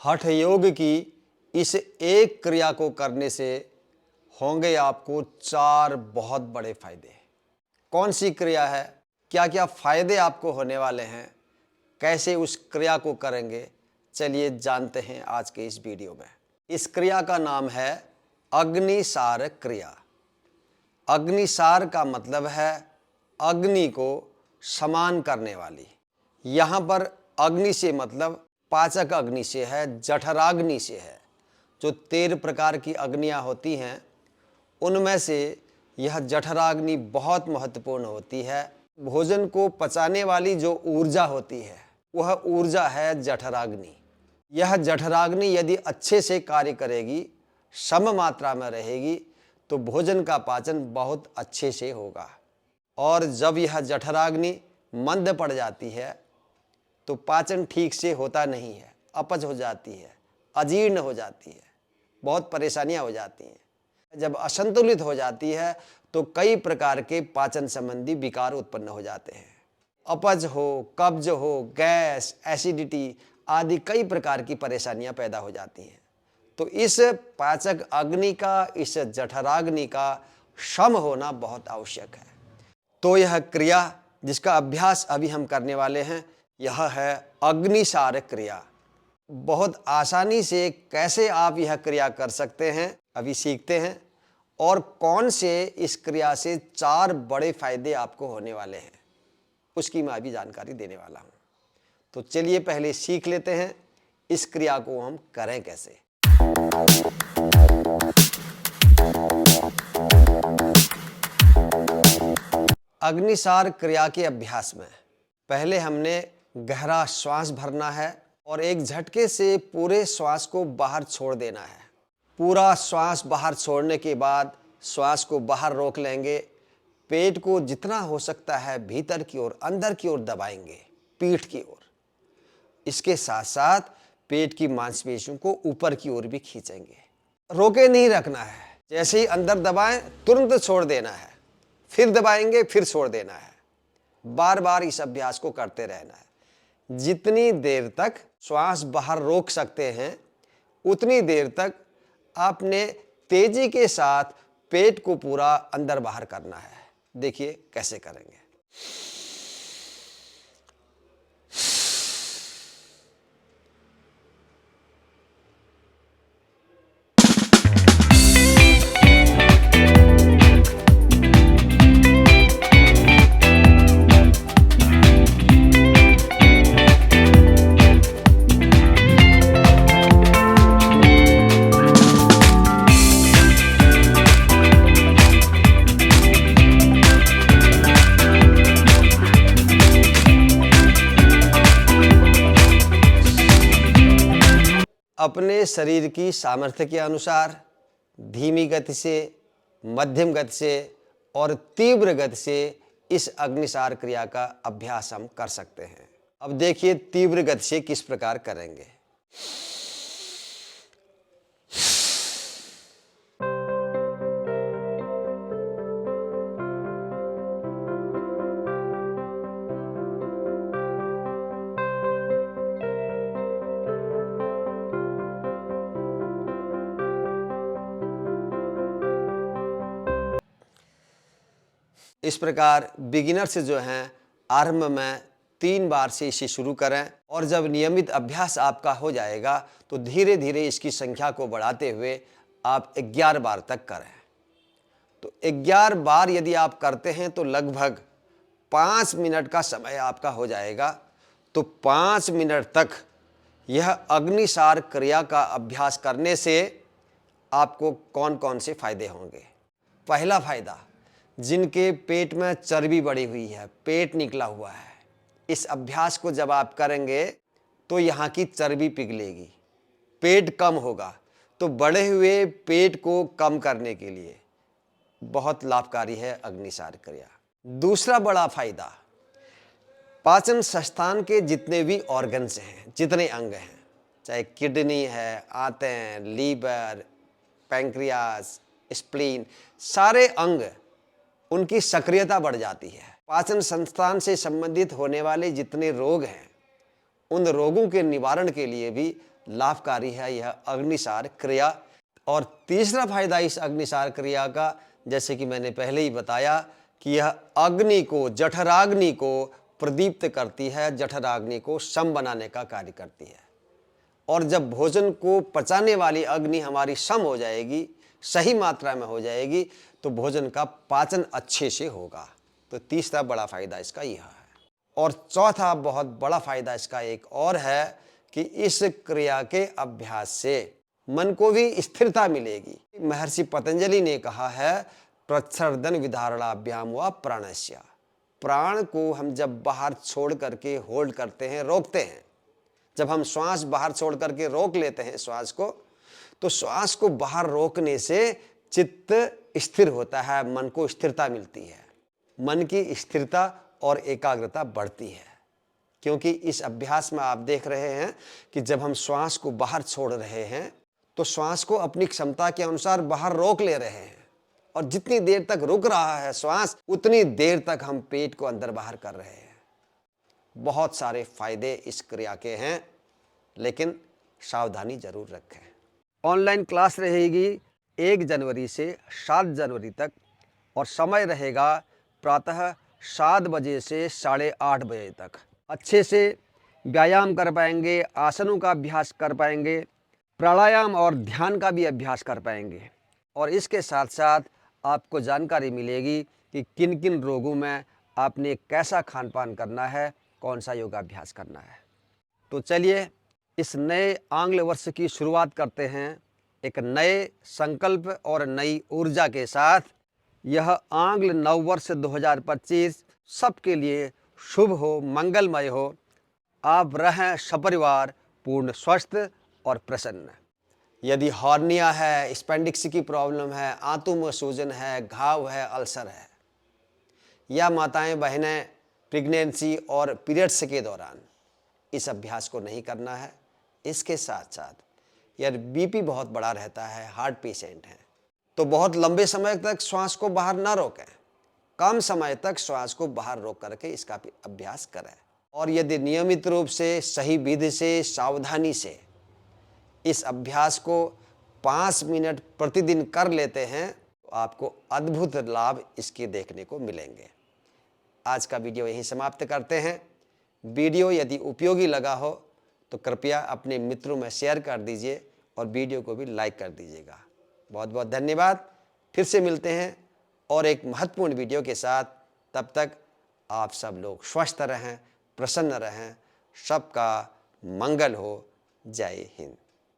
हठ योग की इस एक क्रिया को करने से होंगे आपको 4 बहुत बड़े फायदे। कौन सी क्रिया है, क्या क्या फायदे आपको होने वाले हैं, कैसे उस क्रिया को करेंगे, चलिए जानते हैं आज के इस वीडियो में। इस क्रिया का नाम है अग्निसार क्रिया। अग्निसार का मतलब है अग्नि को समान करने वाली। यहाँ पर अग्नि से मतलब पाचक अग्नि से है, जठराग्नि से है। जो 13 प्रकार की अग्नियाँ होती हैं उनमें से यह जठराग्नि बहुत महत्वपूर्ण होती है। भोजन को पचाने वाली जो ऊर्जा होती है वह ऊर्जा है जठराग्नि। यह जठराग्नि यदि अच्छे से कार्य करेगी, सम मात्रा में रहेगी, तो भोजन का पाचन बहुत अच्छे से होगा। और जब यह जठराग्नि मंद पड़ जाती है तो पाचन ठीक से होता नहीं है, अपच हो जाती है, अजीर्ण हो जाती है, बहुत परेशानियां हो जाती हैं। जब असंतुलित हो जाती है तो कई प्रकार के पाचन संबंधी विकार उत्पन्न हो जाते हैं। अपच हो, कब्ज हो, गैस, एसिडिटी आदि कई प्रकार की परेशानियां पैदा हो जाती हैं। तो इस पाचक अग्नि का, इस जठराग्नि का सम होना बहुत आवश्यक है। तो यह क्रिया जिसका अभ्यास अभी हम करने वाले हैं यह है अग्निसार क्रिया। बहुत आसानी से कैसे आप यह क्रिया कर सकते हैं अभी सीखते हैं, और कौन से इस क्रिया से 4 बड़े फायदे आपको होने वाले हैं उसकी मैं अभी जानकारी देने वाला हूं। तो चलिए पहले सीख लेते हैं इस क्रिया को हम करें कैसे। अग्निसार क्रिया के अभ्यास में पहले हमने गहरा श्वास भरना है और एक झटके से पूरे श्वास को बाहर छोड़ देना है। पूरा श्वास बाहर छोड़ने के बाद श्वास को बाहर रोक लेंगे। पेट को जितना हो सकता है भीतर की ओर, अंदर की ओर दबाएंगे, पीठ की ओर। इसके साथ साथ पेट की मांसपेशियों को ऊपर की ओर भी खींचेंगे। रोके नहीं रखना है, जैसे ही अंदर दबाएं तुरंत छोड़ देना है, फिर दबाएंगे फिर छोड़ देना है। बार बार इस अभ्यास को करते रहना है। जितनी देर तक श्वास बाहर रोक सकते हैं उतनी देर तक आपने तेजी के साथ पेट को पूरा अंदर बाहर करना है। देखिए कैसे करेंगे। अपने शरीर की सामर्थ्य के अनुसार धीमी गति से, मध्यम गति से और तीव्र गति से इस अग्निसार क्रिया का अभ्यास हम कर सकते हैं। अब देखिए तीव्र गति से किस प्रकार करेंगे। इस प्रकार बिगिनर से जो हैं आरंभ में 3 बार से इसे शुरू करें, और जब नियमित अभ्यास आपका हो जाएगा तो धीरे धीरे इसकी संख्या को बढ़ाते हुए आप 11 बार तक करें। तो 11 बार यदि आप करते हैं तो लगभग 5 मिनट का समय आपका हो जाएगा। तो 5 मिनट तक यह अग्निसार क्रिया का अभ्यास करने से आपको कौन कौन से फायदे होंगे। पहला फायदा, जिनके पेट में चर्बी बढ़ी हुई है, पेट निकला हुआ है, इस अभ्यास को जब आप करेंगे तो यहाँ की चर्बी पिघलेगी, पेट कम होगा। तो बढ़े हुए पेट को कम करने के लिए बहुत लाभकारी है अग्निसार क्रिया। दूसरा बड़ा फायदा, पाचन संस्थान के जितने भी ऑर्गन्स हैं, जितने अंग हैं, चाहे किडनी है, आंतें, लीवर, पैंक्रियास, स्प्लीन, सारे अंग, उनकी सक्रियता बढ़ जाती है। पाचन संस्थान से संबंधित होने वाले जितने रोग हैं उन रोगों के निवारण के लिए भी लाभकारी है यह अग्निसार क्रिया। और तीसरा फायदा इस अग्निसार क्रिया का, जैसे कि मैंने पहले ही बताया, कि यह अग्नि को, जठराग्नि को प्रदीप्त करती है, जठराग्नि को सम बनाने का कार्य करती है। और जब भोजन को पचाने वाली अग्नि हमारी सम हो जाएगी, सही मात्रा में हो जाएगी, तो भोजन का पाचन अच्छे से होगा। तो तीसरा बड़ा फायदा इसका यह है। और चौथा बहुत बड़ा फायदा इसका एक और है कि इस क्रिया के अभ्यास से मन को भी स्थिरता मिलेगी। महर्षि पतंजलि ने कहा है, प्रच्छर्दन विधारणाभ्याम व प्राणस्य। प्राण को हम जब बाहर छोड़ करके होल्ड करते हैं, रोकते हैं, जब हम श्वास बाहर छोड़ करके रोक लेते हैं श्वास को, तो श्वास को बाहर रोकने से चित्त स्थिर होता है, मन को स्थिरता मिलती है, मन की स्थिरता और एकाग्रता बढ़ती है। क्योंकि इस अभ्यास में आप देख रहे हैं कि जब हम श्वास को बाहर छोड़ रहे हैं तो श्वास को अपनी क्षमता के अनुसार बाहर रोक ले रहे हैं, और जितनी देर तक रुक रहा है श्वास, उतनी देर तक हम पेट को अंदर बाहर कर रहे हैं। बहुत सारे फायदे इस क्रिया के हैं, लेकिन सावधानी जरूर रखें। ऑनलाइन क्लास रहेगी 1 जनवरी से 7 जनवरी तक, और समय रहेगा प्रातः 7 बजे से 8:30 बजे तक। अच्छे से व्यायाम कर पाएंगे, आसनों का अभ्यास कर पाएंगे, प्राणायाम और ध्यान का भी अभ्यास कर पाएंगे। और इसके साथ साथ आपको जानकारी मिलेगी कि किन किन रोगों में आपने कैसा खान पान करना है, कौन सा योगाभ्यास करना है। तो चलिए इस नए आंग्ल वर्ष की शुरुआत करते हैं एक नए संकल्प और नई ऊर्जा के साथ। यह आंग्ल नववर्ष 2025 सबके लिए शुभ हो, मंगलमय हो। आप रहें सपरिवार पूर्ण स्वस्थ और प्रसन्न। यदि हॉर्निया है, स्पेंडिक्स की प्रॉब्लम है, आंतों में सूजन है, घाव है, अल्सर है, या माताएं बहनें प्रेगनेंसी और पीरियड्स के दौरान इस अभ्यास को नहीं करना है। इसके साथ साथ यदि बीपी बहुत बड़ा रहता है, हार्ट पेशेंट हैं, तो बहुत लंबे समय तक श्वास को बाहर ना रोकें, कम समय तक श्वास को बाहर रोक करके इसका भी अभ्यास करें। और यदि नियमित रूप से, सही विधि से, सावधानी से इस अभ्यास को 5 मिनट प्रतिदिन कर लेते हैं, तो आपको अद्भुत लाभ इसके देखने को मिलेंगे। आज का वीडियो यहीं समाप्त करते हैं। वीडियो यदि उपयोगी लगा हो तो कृपया अपने मित्रों में शेयर कर दीजिए और वीडियो को भी लाइक कर दीजिएगा। बहुत बहुत धन्यवाद। फिर से मिलते हैं और एक महत्वपूर्ण वीडियो के साथ। तब तक आप सब लोग स्वस्थ रहें, प्रसन्न रहें, सबका मंगल हो। जय हिंद।